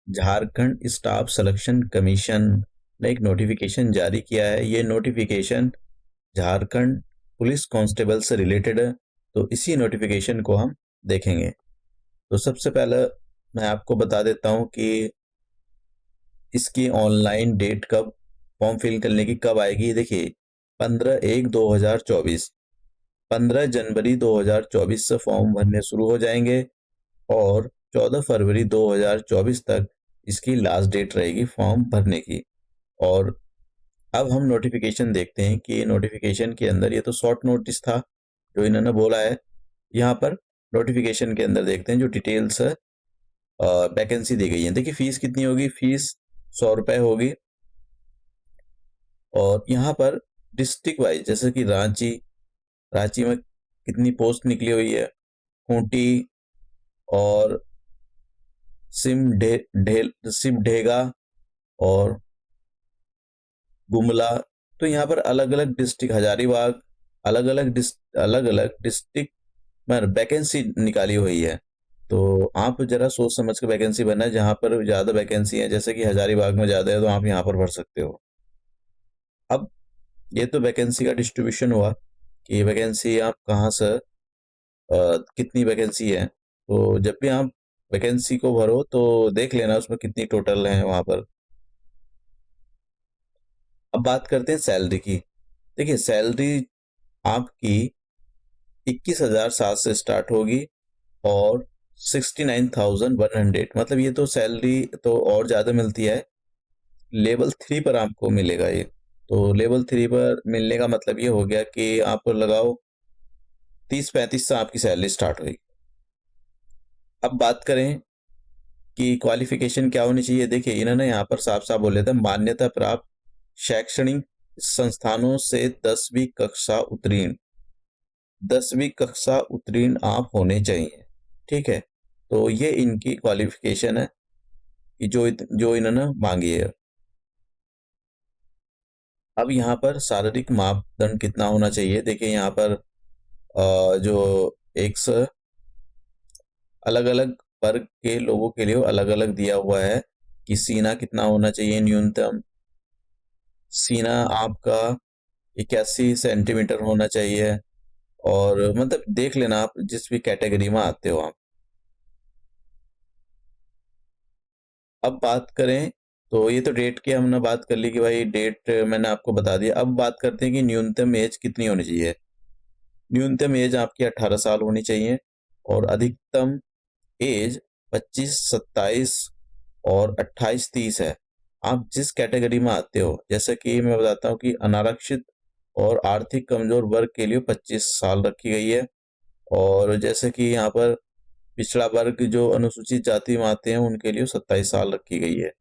Jharkhand staff selection commission ने एक notification जारी किया है। ये नोटिफिकेशन झारखंड पुलिस कांस्टेबल से रिलेटेड है, तो इसी नोटिफिकेशन को हम देखेंगे। तो सबसे पहले मैं आपको बता देता हूं कि इसकी ऑनलाइन डेट कब, फॉर्म फिल करने की कब आएगी। देखिए 15/1/2024, 15 जनवरी 2024 से फॉर्म भरने शुरू हो जाएंगे और 14 फरवरी 2024 तक इसकी लास्ट डेट रहेगी फॉर्म भरने की। और अब हम नोटिफिकेशन देखते हैं कि नोटिफिकेशन के अंदर, ये तो शॉर्ट नोटिस था जो इन्होंने बोला है। यहाँ पर नोटिफिकेशन के अंदर देखते हैं जो डिटेल्स है, वैकेंसी दी गई है। देखिए फीस कितनी होगी, फीस 100 रुपये होगी। और यहाँ पर डिस्ट्रिक्ट वाइज, जैसे कि रांची, रांची में कितनी पोस्ट निकली हुई है, खूंटी और सिमडेगा और गुमला। तो यहाँ पर अलग अलग डिस्ट्रिक्ट, हजारीबाग, अलग अलग डिस्ट्रिक्ट में वैकेंसी निकाली हुई है। तो आप जरा सोच समझ के वैकेंसी भरना है। जहाँ पर ज़्यादा वैकेंसी है, जैसे कि हजारीबाग में ज़्यादा है, तो आप यहाँ पर भर सकते हो। अब ये तो वैकेंसी का डिस्ट्रीब्यूशन हुआ कि वैकेंसी आप कहाँ से, कितनी वैकेंसी है। तो जब भी आप वैकेंसी को भरो तो देख लेना उसमें कितनी टोटल है वहाँ पर। अब बात करते हैं सैलरी की। देखिए सैलरी आपकी 21,007 से स्टार्ट होगी और 69,100, मतलब ये तो सैलरी तो और ज़्यादा मिलती है। लेवल 3 पर आपको मिलेगा ये। तो लेवल 3 पर मिलने का मतलब ये हो गया कि आप लगाओ 30-35 से आपकी सैलरी स्टार्ट होगी। अब बात करें कि क्वालिफिकेशन क्या होनी चाहिए। देखिए इन्होंने यहाँ पर साफ साफ बोले थे, मान्यता प्राप्त शैक्षणिक संस्थानों से 10वीं कक्षा उत्तीर्ण आप होने चाहिए। ठीक है, तो ये इनकी क्वालिफिकेशन है कि जो इन्होंने मांगी है। अब यहाँ पर शारीरिक मापदंड कितना होना चाहिए। देखिए यहाँ पर जो एक से अलग अलग वर्ग के लोगों के लिए अलग अलग दिया हुआ है कि सीना कितना होना चाहिए न्यूनतम। सीना आपका 81 सेंटीमीटर होना चाहिए। और मतलब देख लेना आप जिस भी कैटेगरी में आते हो आप। अब बात करें तो ये तो डेट की हमने बात कर ली कि भाई डेट मैंने आपको बता दिया। अब बात करते हैं कि न्यूनतम एज कितनी होनी चाहिए। न्यूनतम एज आपकी 18 साल होनी चाहिए और अधिकतम एज 25, 27 और 28, 30 है। आप जिस कैटेगरी में आते हो, जैसे कि मैं बताता हूँ कि अनारक्षित और आर्थिक कमजोर वर्ग के लिए 25 साल रखी गई है। और जैसे कि यहाँ पर पिछड़ा वर्ग जो अनुसूचित जाति में आते हैं उनके लिए 27 साल रखी गई है।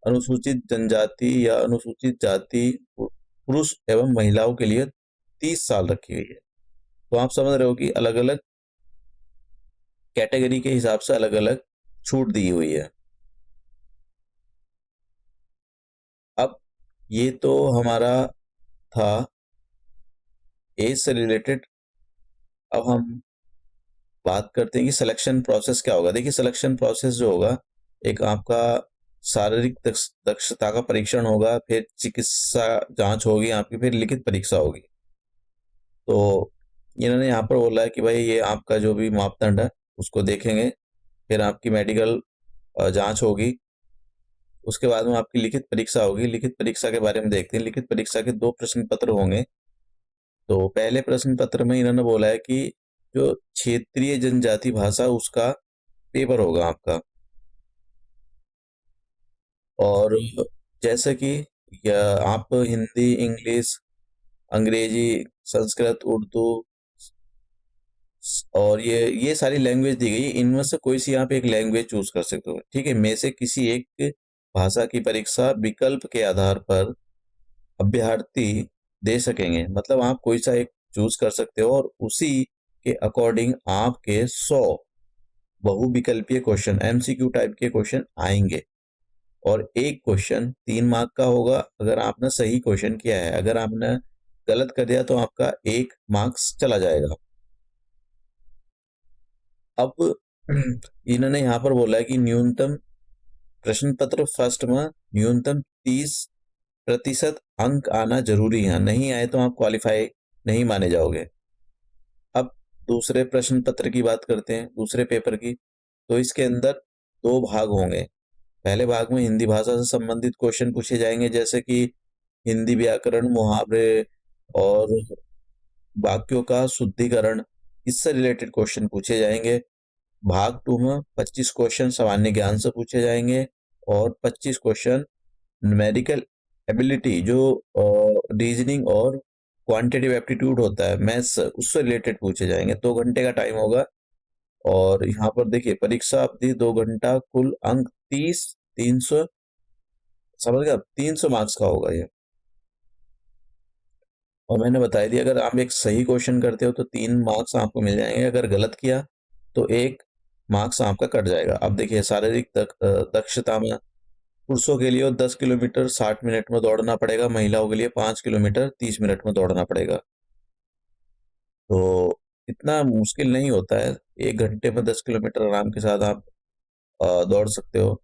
अनुसूचित जनजाति या अनुसूचित जाति पुरुष एवं महिलाओं के लिए 30 साल रखी गई है। तो आप समझ रहे हो कि अलग अलग कैटेगरी के हिसाब से अलग अलग छूट दी हुई है। अब ये तो हमारा था एज से रिलेटेड। अब हम बात करते हैं कि सिलेक्शन प्रोसेस क्या होगा। देखिए सिलेक्शन प्रोसेस जो होगा, एक आपका शारीरिक दक्षता का परीक्षण होगा, फिर चिकित्सा जांच होगी आपकी, फिर लिखित परीक्षा होगी। तो इन्होंने यहाँ पर बोला है कि भाई ये आपका जो भी मापदंड है उसको देखेंगे, फिर आपकी मेडिकल जांच होगी, उसके बाद में आपकी लिखित परीक्षा होगी। लिखित परीक्षा के बारे में देखते हैं। लिखित परीक्षा के 2 प्रश्न पत्र होंगे। तो पहले प्रश्न पत्र में इन्होंने बोला है कि जो क्षेत्रीय जनजाति भाषा उसका पेपर होगा आपका। और जैसे कि आप हिंदी, इंग्लिश, अंग्रेजी, संस्कृत, उर्दू और ये सारी लैंग्वेज दी गई। इनमें से कोई सी आप एक लैंग्वेज चूज कर सकते हो। ठीक है, में से किसी एक भाषा की परीक्षा विकल्प के आधार पर अभ्यर्थी दे सकेंगे। मतलब आप कोई सा एक चूज कर सकते हो और उसी के अकॉर्डिंग आपके 100 बहुविकल्पीय क्वेश्चन, एमसीक्यू टाइप के क्वेश्चन आएंगे। और एक क्वेश्चन 3 मार्क का होगा अगर आपने सही क्वेश्चन किया है। अगर आपने गलत कर दिया तो आपका 1 मार्क्स चला जाएगा। अब इन्होंने यहाँ पर बोला है कि न्यूनतम प्रश्न पत्र फर्स्ट में न्यूनतम 30% अंक आना जरूरी है, नहीं आए तो आप क्वालिफाई नहीं माने जाओगे। अब दूसरे प्रश्न पत्र की बात करते हैं, दूसरे पेपर की। तो इसके अंदर दो भाग होंगे। पहले भाग में हिंदी भाषा से संबंधित क्वेश्चन पूछे जाएंगे, जैसे कि हिंदी व्याकरण, मुहावरे और वाक्यों का शुद्धिकरण, इससे रिलेटेड क्वेश्चन पूछे जाएंगे। भाग 2 में 25 क्वेश्चन सामान्य ज्ञान से पूछे जाएंगे और 25 क्वेश्चन न्यूमेरिकल एबिलिटी, जो रीजनिंग और क्वांटिटेटिव एप्टीट्यूड होता है मैथ्स, उससे रिलेटेड पूछे जाएंगे। 2 घंटे का टाइम होगा। और यहाँ पर देखिए, परीक्षा अवधि 2 घंटा, कुल अंक 30, 300, समझ गया, 300 मार्क्स का होगा ये। और मैंने बताई दिया, अगर आप एक सही क्वेश्चन करते हो तो 3 मार्क्स आपको मिल जाएंगे, अगर गलत किया तो 1 मार्क्स आपका कट जाएगा। अब देखिए, शारीरिक दक्षता में पुरुषों के लिए 10 किलोमीटर 60 मिनट में दौड़ना पड़ेगा, महिलाओं के लिए 5 किलोमीटर 30 मिनट में दौड़ना पड़ेगा। तो इतना मुश्किल नहीं होता है, 1 घंटे में 10 किलोमीटर आराम के साथ आप दौड़ सकते हो।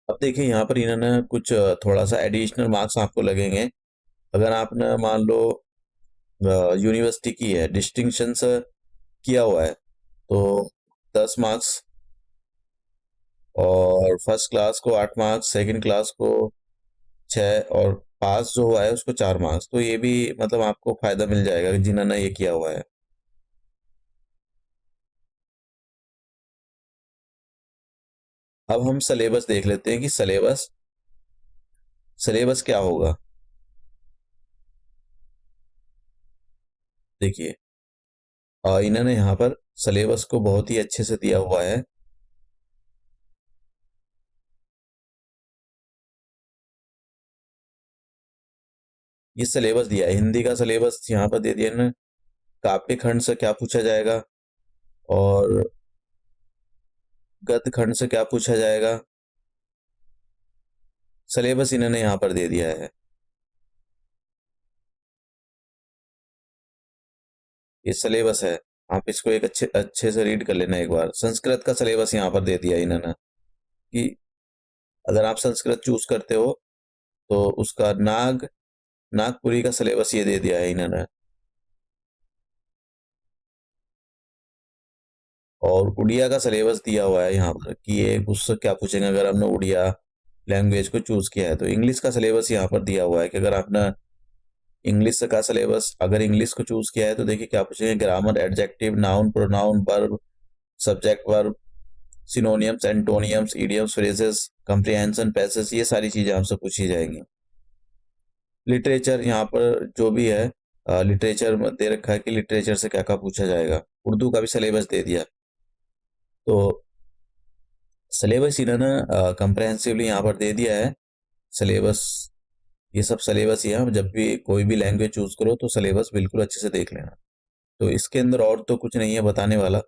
अब देखिए, यहाँ पर इन्होंने कुछ थोड़ा सा एडिशनल मार्क्स आपको लगेंगे। अगर आपने मान लो यूनिवर्सिटी की है, डिस्टिंक्शन से किया हुआ है, तो 10 मार्क्स, और फर्स्ट क्लास को 8 मार्क्स, सेकंड क्लास को 6, और पास जो हुआ है उसको 4 मार्क्स। तो ये भी मतलब आपको फायदा मिल जाएगा जिन्होंने ये किया हुआ है। अब हम सिलेबस देख लेते हैं कि सिलेबस सिलेबस क्या होगा। देखिए, इन्होंने यहाँ पर सिलेबस को बहुत ही अच्छे से दिया हुआ है। ये सिलेबस दिया है, हिंदी का सिलेबस यहाँ पर दे दिया ना, काव्य खंड से क्या पूछा जाएगा और गद्य खंड से क्या पूछा जाएगा, सिलेबस इन्होंने यहाँ पर दे दिया है। ये सिलेबस है, आप इसको एक अच्छे अच्छे से रीड कर लेना एक बार। संस्कृत का सिलेबस यहाँ पर दे दिया इन्होंने कि अगर आप संस्कृत चूज करते हो तो उसका नागपुरी का सिलेबस ये दे दिया है इन्होंने। और उड़िया का सिलेबस दिया हुआ है यहाँ पर कि ये उससे क्या पूछेंगे अगर हमने उड़िया लैंग्वेज को चूज किया है। तो इंग्लिश का सिलेबस यहाँ पर दिया हुआ है कि अगर आपने इंग्लिश का सिलेबस अगर इंग्लिश को चूज किया है तो देखिए क्या पूछेंगे, grammar, adjective, noun, pronoun, verb, subject, verb, synonyms, एंटोनियम्स, idioms, phrases, comprehension, passage, ये सारी चीजें आपसे पूछी जाएंगी। लिटरेचर यहाँ पर जो भी है, लिटरेचर में दे रखा है कि लिटरेचर से क्या क्या पूछा जाएगा। उर्दू का भी सिलेबस दे दिया। तो सिलेबस इन्होंने कंप्रहेंसिवली यहाँ पर दे दिया है। सिलेबस, ये सब सिलेबस ही है, जब भी कोई भी लैंग्वेज चूज करो तो सिलेबस बिल्कुल अच्छे से देख लेना। तो इसके अंदर और तो कुछ नहीं है बताने वाला।